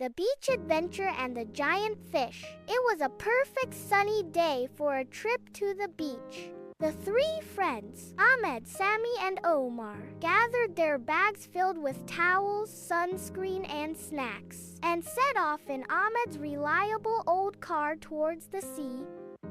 the beach adventure and the giant fish. It was a perfect sunny day for a trip to the beach. The three friends, Ahmed, Sammy, and Omar, gathered their bags filled with towels, sunscreen, and snacks, and set off in Ahmed's reliable old car towards the sea,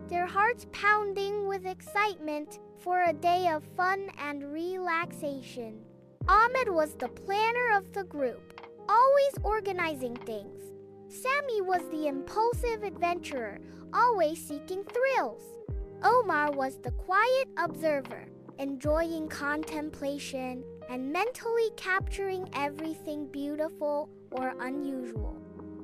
their hearts pounding with excitement for a day of fun and relaxation. Ahmed was the planner of the group, always organizing things. Sammy was the impulsive adventurer, always seeking thrills. Omar was the quiet observer, enjoying contemplation and mentally capturing everything beautiful or unusual.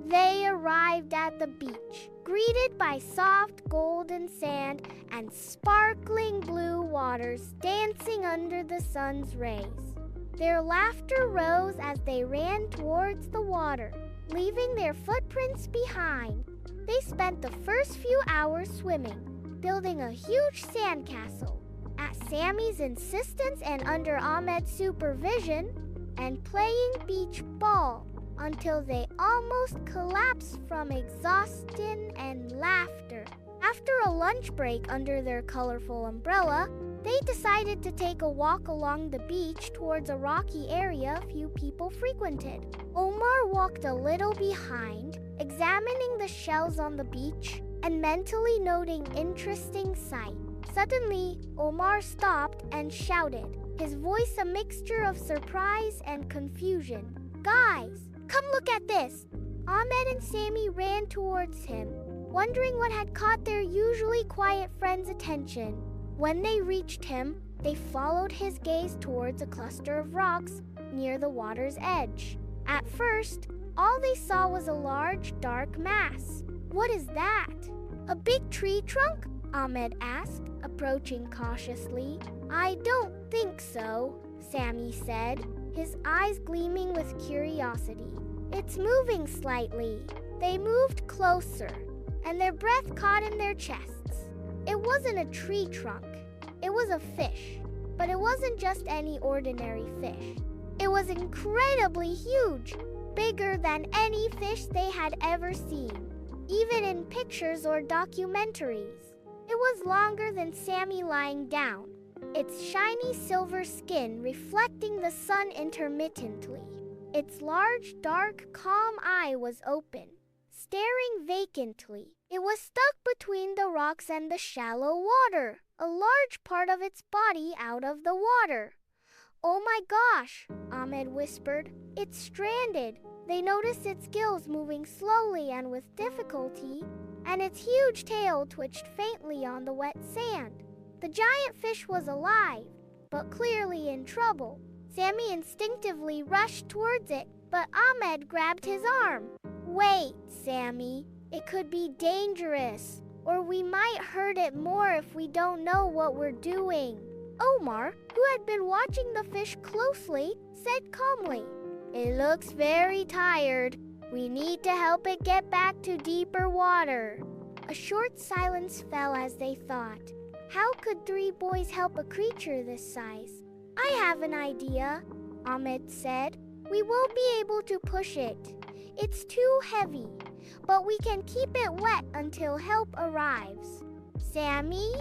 They arrived at the beach, greeted by soft golden sand and sparkling blue waters dancing under the sun's rays. Their laughter rose as they ran towards the water, leaving their footprints behind. They spent the first few hours swimming, building a huge sandcastle at Sammy's insistence and under Ahmed's supervision, and playing beach ball until they almost collapsed from exhaustion and laughter. After a lunch break under their colorful umbrella, they decided to take a walk along the beach towards a rocky area few people frequented. Omar walked a little behind, examining the shells on the beach and mentally noting interesting sights. Suddenly, Omar stopped and shouted, his voice a mixture of surprise and confusion. "Guys, come look at this!" Ahmed and Sammy ran towards him, wondering what had caught their usually quiet friend's attention. When they reached him, they followed his gaze towards a cluster of rocks near the water's edge. At first, all they saw was a large, dark mass. "What is that?" "A big tree trunk?" Ahmed asked, approaching cautiously. "I don't think so," Sammy said, his eyes gleaming with curiosity. "It's moving slightly." They moved closer, and their breath caught in their chests. It wasn't a tree trunk. It was a fish, but it wasn't just any ordinary fish. It was incredibly huge, bigger than any fish they had ever seen, even in pictures or documentaries. It was longer than Sammy lying down, its shiny silver skin reflecting the sun intermittently. Its large, dark, calm eye was open, staring vacantly. It was stuck between the rocks and the shallow water, a large part of its body out of the water. "Oh my gosh," Ahmed whispered. "It's stranded." They noticed its gills moving slowly and with difficulty, and its huge tail twitched faintly on the wet sand. The giant fish was alive, but clearly in trouble. Sammy instinctively rushed towards it, but Ahmed grabbed his arm. "Wait, Sammy. It could be dangerous, or we might hurt it more if we don't know what we're doing." Omar, who had been watching the fish closely, said calmly, "It looks very tired. We need to help it get back to deeper water." A short silence fell as they thought. How could three boys help a creature this size? "I have an idea," Ahmed said. "We won't be able to push it. It's too heavy, but we can keep it wet until help arrives." "Sammy,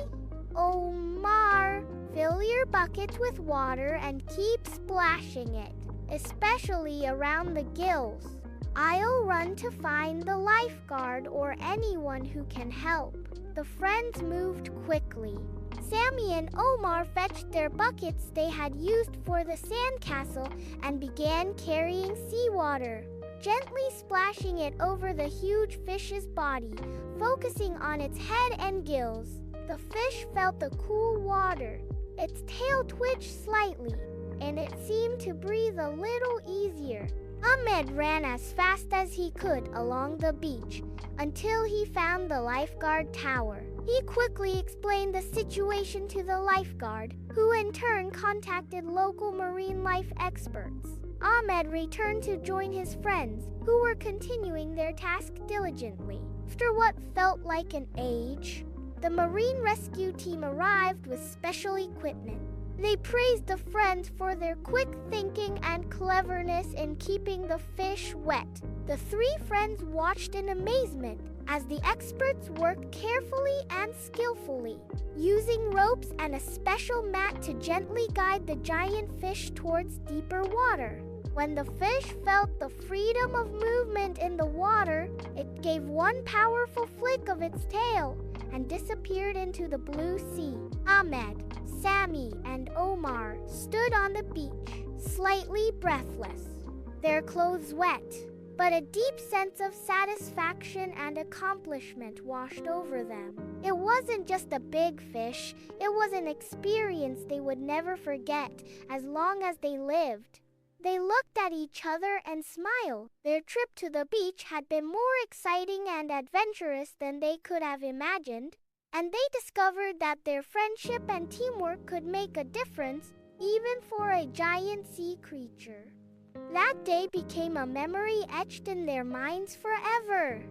Omar, fill your buckets with water and keep splashing it, especially around the gills. I'll run to find the lifeguard or anyone who can help." The friends moved quickly. Sammy and Omar fetched their buckets they had used for the sandcastle and began carrying seawater, gently splashing it over the huge fish's body, focusing on its head and gills. The fish felt the cool water. Its tail twitched slightly, and it seemed to breathe a little easier. Ahmed ran as fast as he could along the beach until he found the lifeguard tower. He quickly explained the situation to the lifeguard, who in turn contacted local marine life experts. Ahmed returned to join his friends, who were continuing their task diligently. After what felt like an age, the marine rescue team arrived with special equipment. They praised the friends for their quick thinking and cleverness in keeping the fish wet. The three friends watched in amazement as the experts worked carefully and skillfully, using ropes and a special mat to gently guide the giant fish towards deeper water. When the fish felt the freedom of movement in the water, it gave one powerful flick of its tail and disappeared into the blue sea. Ahmed, Sammy, and Omar stood on the beach, slightly breathless, their clothes wet, but a deep sense of satisfaction and accomplishment washed over them. It wasn't just a big fish, it was an experience they would never forget as long as they lived. They looked at each other and smiled. Their trip to the beach had been more exciting and adventurous than they could have imagined, and they discovered that their friendship and teamwork could make a difference, even for a giant sea creature. That day became a memory etched in their minds forever.